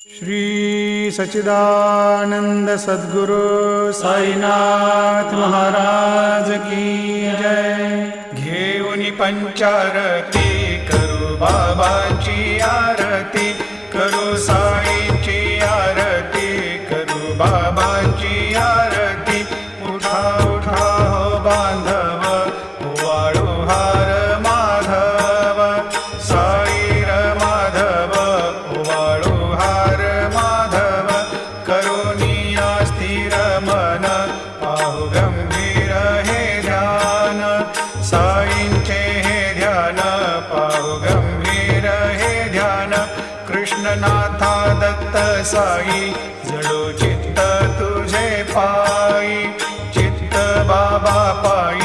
श्री सच्चिदानंद सद्गुरु साईनाथ महाराज की जय। घेऊन पंचारती करू बाबाची आरती, करू साईंची आरती, करू बाबांची आरती। उठा उठा हो बांधव, वाळू हार माधव, साई र माधव, वाळू हार माधव। करुणिया स्थिर मन, पाहु गंभीर हे ध्यान, साईंचे हे ध्यान, पाहु गंभीर हे ध्यान। कृष्णनाथा दत्त साई, जडो चित्त तुझे पायी, चित्त बाबा पायी।